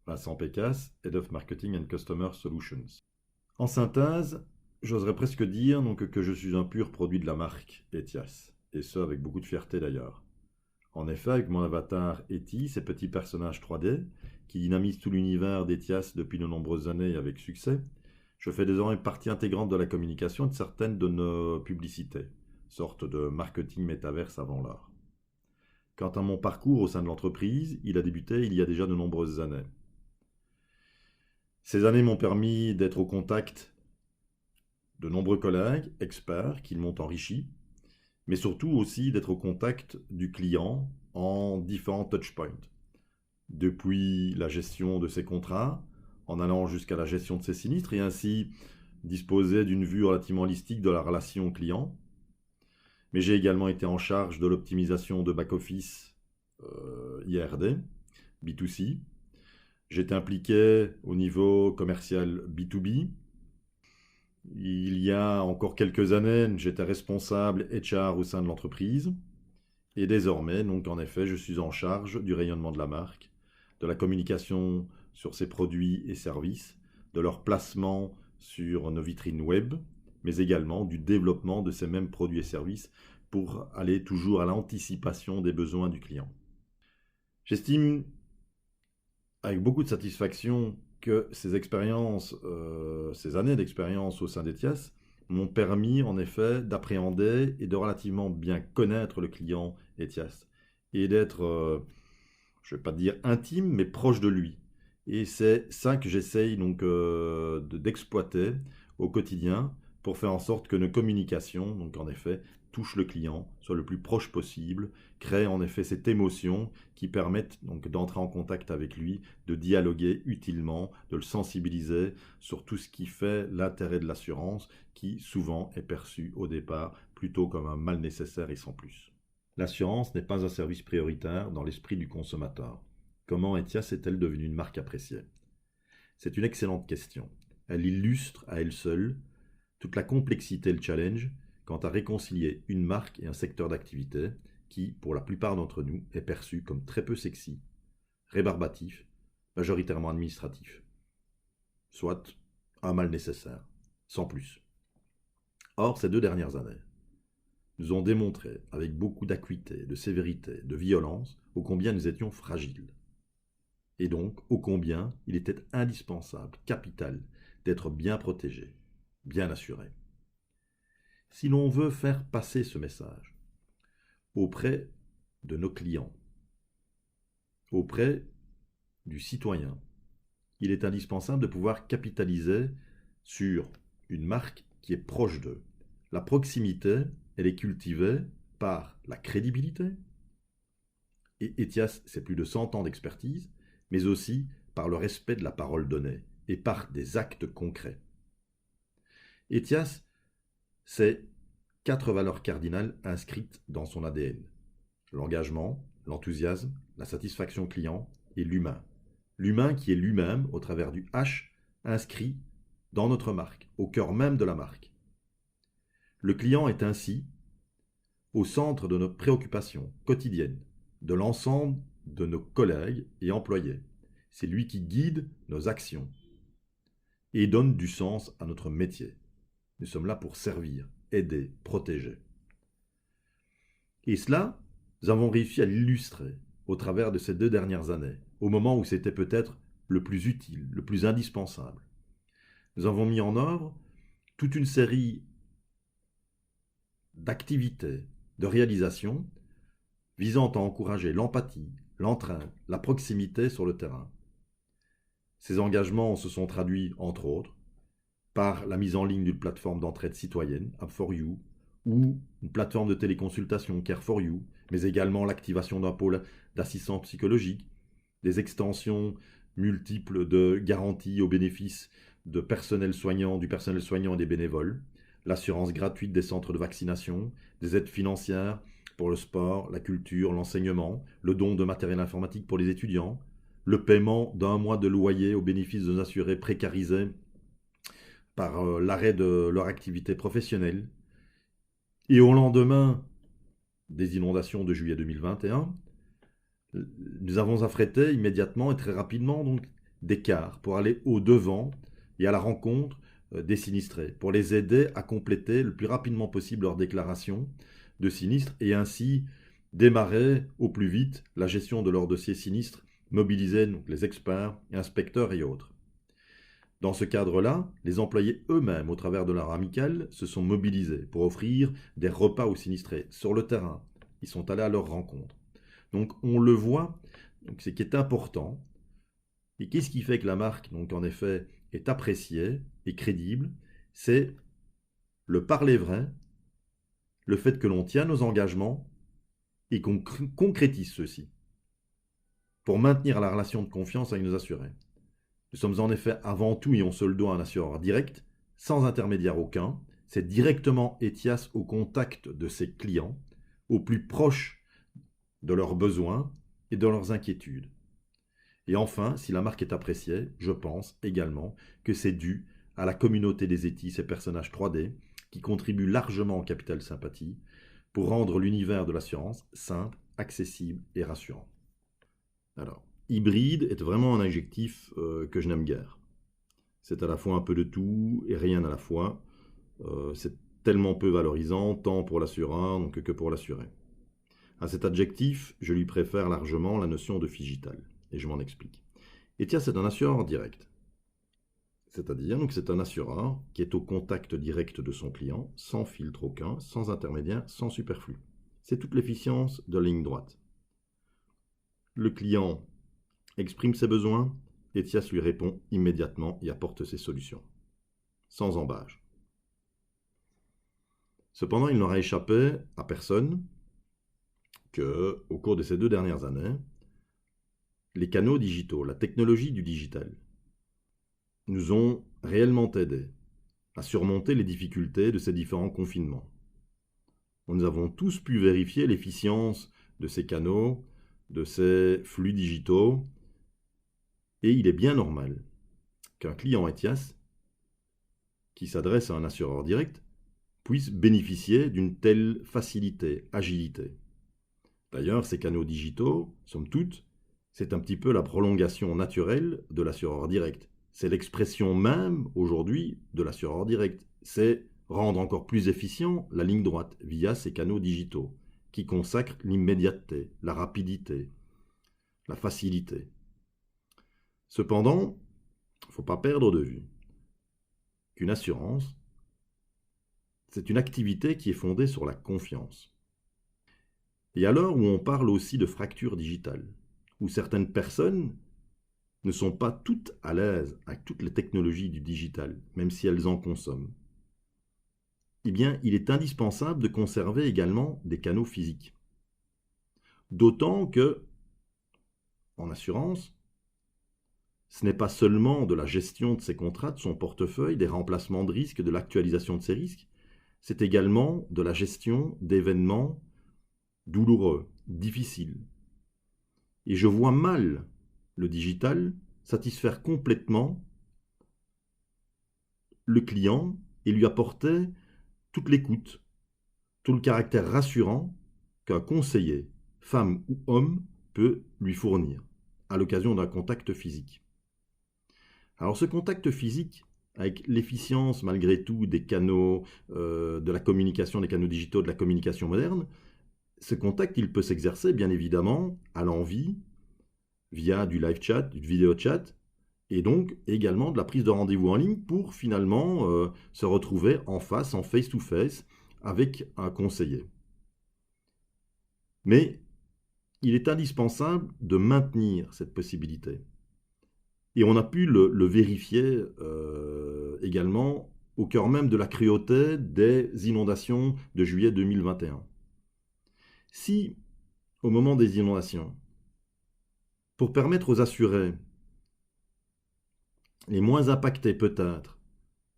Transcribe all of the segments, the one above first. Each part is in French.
Vincent Pécasse, Head of Marketing and Customer Solutions. En synthèse, j'oserais presque dire donc, que je suis un pur produit de la marque Etias, et ce avec beaucoup de fierté d'ailleurs. En effet, avec mon avatar Eti, ces petits personnages 3D, qui dynamisent tout l'univers d'Etias depuis de nombreuses années avec succès, je fais désormais partie intégrante de la communication et de certaines de nos publicités, sorte de marketing métaverse avant l'heure. Quant à mon parcours au sein de l'entreprise, il a débuté il y a déjà de nombreuses années. Ces années m'ont permis d'être au contact de nombreux collègues, experts, qui m'ont enrichi, mais surtout aussi d'être au contact du client en différents touchpoints. Depuis la gestion de ses contrats, en allant jusqu'à la gestion de ses sinistres, et ainsi disposer d'une vue relativement holistique de la relation client. Mais j'ai également été en charge de l'optimisation de back-office IRD, B2C. J'étais impliqué au niveau commercial B2B. Il y a encore quelques années, j'étais responsable HR au sein de l'entreprise. Et désormais, donc en effet, je suis en charge du rayonnement de la marque, de la communication sur ses produits et services, de leur placement sur nos vitrines web, mais également du développement de ces mêmes produits et services pour aller toujours à l'anticipation des besoins du client. J'estime avec beaucoup de satisfaction que ces expériences, ces années d'expérience au sein d'Etias m'ont permis en effet d'appréhender et de relativement bien connaître le client Etias et d'être, je ne vais pas dire intime, mais proche de lui. Et c'est ça que j'essaye donc d'exploiter au quotidien pour faire en sorte que nos communications, donc en effet, touchent le client, soient le plus proche possible, créent en effet cette émotion qui permette donc d'entrer en contact avec lui, de dialoguer utilement, de le sensibiliser sur tout ce qui fait l'intérêt de l'assurance, qui souvent est perçu au départ plutôt comme un mal nécessaire et sans plus. L'assurance n'est pas un service prioritaire dans l'esprit du consommateur. Comment Etias est-elle devenue une marque appréciée? C'est une excellente question. Elle illustre à elle seule toute la complexité et le challenge quant à réconcilier une marque et un secteur d'activité qui, pour la plupart d'entre nous, est perçu comme très peu sexy, rébarbatif, majoritairement administratif. Soit un mal nécessaire, sans plus. Or, ces 2 dernières années nous ont démontré, avec beaucoup d'acuité, de sévérité, de violence, ô combien nous étions fragiles. Et donc, ô combien il était indispensable, capital, d'être bien protégé, bien assuré. Si l'on veut faire passer ce message auprès de nos clients, auprès du citoyen, il est indispensable de pouvoir capitaliser sur une marque qui est proche d'eux. La proximité, elle est cultivée par la crédibilité, et Etias, c'est plus de 100 ans d'expertise, mais aussi par le respect de la parole donnée et par des actes concrets. Etias, c'est 4 valeurs cardinales inscrites dans son ADN. L'engagement, l'enthousiasme, la satisfaction client et l'humain. L'humain qui est lui-même, au travers du H, inscrit dans notre marque, au cœur même de la marque. Le client est ainsi au centre de nos préoccupations quotidiennes, de l'ensemble de nos collègues et employés. C'est lui qui guide nos actions et donne du sens à notre métier. Nous sommes là pour servir, aider, protéger. Et cela, nous avons réussi à l'illustrer au travers de ces 2 dernières années, au moment où c'était peut-être le plus utile, le plus indispensable. Nous avons mis en œuvre toute une série d'activités, de réalisations visant à encourager l'empathie, l'entrain, la proximité sur le terrain. Ces engagements se sont traduits, entre autres, par la mise en ligne d'une plateforme d'entraide citoyenne, App4You, ou une plateforme de téléconsultation, Care4You, mais également l'activation d'un pôle d'assistance psychologique, des extensions multiples de garanties au bénéfice de personnel soignant, du personnel soignant et des bénévoles, l'assurance gratuite des centres de vaccination, des aides financières pour le sport, la culture, l'enseignement, le don de matériel informatique pour les étudiants, le paiement d'1 mois de loyer au bénéfice de nos assurés précarisés par l'arrêt de leur activité professionnelle. Et au lendemain des inondations de juillet 2021, nous avons affrété immédiatement et très rapidement donc d'écart pour aller au-devant et à la rencontre des sinistrés, pour les aider à compléter le plus rapidement possible leur déclaration de sinistre et ainsi démarrer au plus vite la gestion de leur dossier sinistre, mobiliser donc les experts, inspecteurs et autres. Dans ce cadre-là, les employés eux-mêmes, au travers de leur amicale, se sont mobilisés pour offrir des repas aux sinistrés sur le terrain. Ils sont allés à leur rencontre. Donc on le voit, donc ce qui est important. Et qu'est-ce qui fait que la marque, donc en effet, est appréciée et crédible? C'est le parler vrai, le fait que l'on tient nos engagements et qu'on concrétise ceux-ci pour maintenir la relation de confiance avec nos assurés. Nous sommes en effet avant tout, et on se le doit, un assureur direct, sans intermédiaire aucun. C'est directement Etias au contact de ses clients, au plus proche de leurs besoins et de leurs inquiétudes. Et enfin, si la marque est appréciée, je pense également que c'est dû à la communauté des Etis, ces personnages 3D, qui contribuent largement au capital sympathie pour rendre l'univers de l'assurance simple, accessible et rassurant. Alors, hybride est vraiment un adjectif que je n'aime guère. C'est à la fois un peu de tout et rien à la fois. C'est tellement peu valorisant, tant pour l'assureur que pour l'assuré. À cet adjectif, je lui préfère largement la notion de figital, et je m'en explique. Etias, c'est un assureur direct. C'est-à-dire, donc c'est un assureur qui est au contact direct de son client, sans filtre aucun, sans intermédiaire, sans superflu. C'est toute l'efficience de la ligne droite. Le client exprime ses besoins, Etias lui répond immédiatement et apporte ses solutions, sans embâge. Cependant, il n'aura échappé à personne que, au cours de ces 2 dernières années, les canaux digitaux, la technologie du digital, nous ont réellement aidés à surmonter les difficultés de ces différents confinements. Nous avons tous pu vérifier l'efficience de ces canaux, de ces flux digitaux, et il est bien normal qu'un client Etias, qui s'adresse à un assureur direct, puisse bénéficier d'une telle facilité, agilité. D'ailleurs, ces canaux digitaux, somme toute, c'est un petit peu la prolongation naturelle de l'assureur direct. C'est l'expression même, aujourd'hui, de l'assureur direct. C'est rendre encore plus efficient la ligne droite via ces canaux digitaux, qui consacrent l'immédiateté, la rapidité, la facilité. Cependant, il ne faut pas perdre de vue qu'une assurance, c'est une activité qui est fondée sur la confiance. Et à l'heure où on parle aussi de fracture digitale, où certaines personnes ne sont pas toutes à l'aise avec toutes les technologies du digital, même si elles en consomment, eh bien, il est indispensable de conserver également des canaux physiques. D'autant que, en assurance, ce n'est pas seulement de la gestion de ses contrats, de son portefeuille, des remplacements de risques, de l'actualisation de ces risques, c'est également de la gestion d'événements douloureux, difficiles. Et je vois mal le digital satisfaire complètement le client et lui apporter toute l'écoute, tout le caractère rassurant qu'un conseiller, femme ou homme, peut lui fournir à l'occasion d'un contact physique. Alors ce contact physique, avec l'efficience malgré tout des canaux de la communication, des canaux digitaux, de la communication moderne, ce contact, il peut s'exercer bien évidemment à l'envi, via du live chat, du vidéo chat, et donc également de la prise de rendez-vous en ligne pour finalement se retrouver en face, en face-to-face, avec un conseiller. Mais il est indispensable de maintenir cette possibilité. Et on a pu le vérifier également au cœur même de la cruauté des inondations de juillet 2021. Si, au moment des inondations, pour permettre aux assurés les moins impactés peut-être,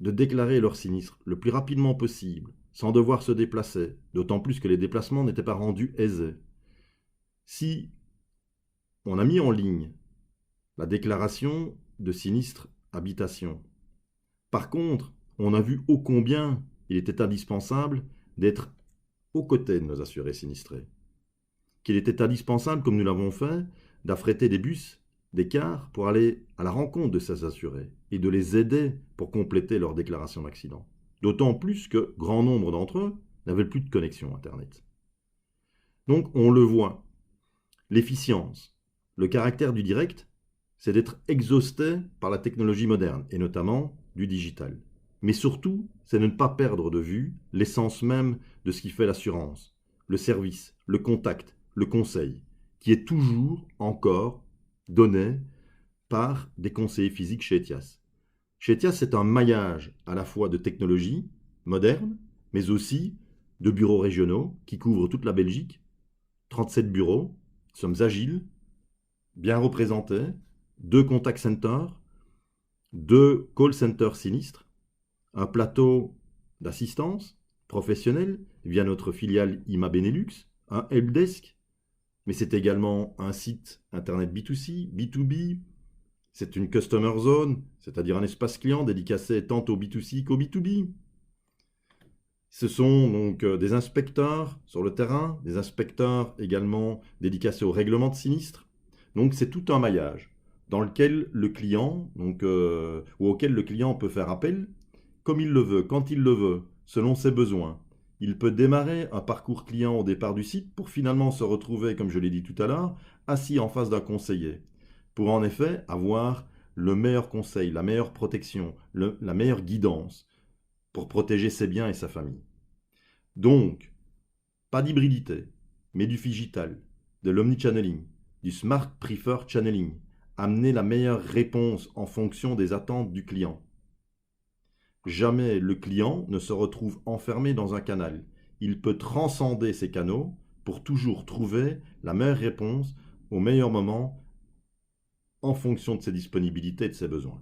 de déclarer leur sinistre le plus rapidement possible, sans devoir se déplacer, d'autant plus que les déplacements n'étaient pas rendus aisés. Si on a mis en ligne la déclaration de sinistre habitation, par contre, on a vu ô combien il était indispensable d'être aux côtés de nos assurés sinistrés. Qu'il était indispensable, comme nous l'avons fait, d'affréter des bus d'écart pour aller à la rencontre de ces assurés et de les aider pour compléter leur déclaration d'accident. D'autant plus que grand nombre d'entre eux n'avaient plus de connexion Internet. Donc on le voit, l'efficience, le caractère du direct, c'est d'être exhausté par la technologie moderne, et notamment du digital. Mais surtout, c'est de ne pas perdre de vue l'essence même de ce qui fait l'assurance, le service, le contact, le conseil, qui est toujours encore donné par des conseillers physiques chez Etias. Chez Etias, c'est un maillage à la fois de technologies modernes, mais aussi de bureaux régionaux qui couvrent toute la Belgique, 37 bureaux, nous sommes agiles, bien représentés, 2 contact centers, 2 call centers sinistres, un plateau d'assistance professionnelle via notre filiale IMA Benelux, un helpdesk, mais c'est également un site internet B2C, B2B, c'est une customer zone, c'est-à-dire un espace client dédicacé tant au B2C qu'au B2B. Ce sont donc des inspecteurs sur le terrain, des inspecteurs également dédicacés au règlement de sinistre. Donc c'est tout un maillage dans lequel le client, ou auquel le client peut faire appel comme il le veut, quand il le veut, selon ses besoins. Il peut démarrer un parcours client au départ du site pour finalement se retrouver, comme je l'ai dit tout à l'heure, assis en face d'un conseiller, pour en effet avoir le meilleur conseil, la meilleure protection, la meilleure guidance pour protéger ses biens et sa famille. Donc, pas d'hybridité, mais du digital, de l'omnichanneling, du smart prefer channeling, amener la meilleure réponse en fonction des attentes du client. Jamais le client ne se retrouve enfermé dans un canal. Il peut transcender ces canaux pour toujours trouver la meilleure réponse au meilleur moment en fonction de ses disponibilités et de ses besoins.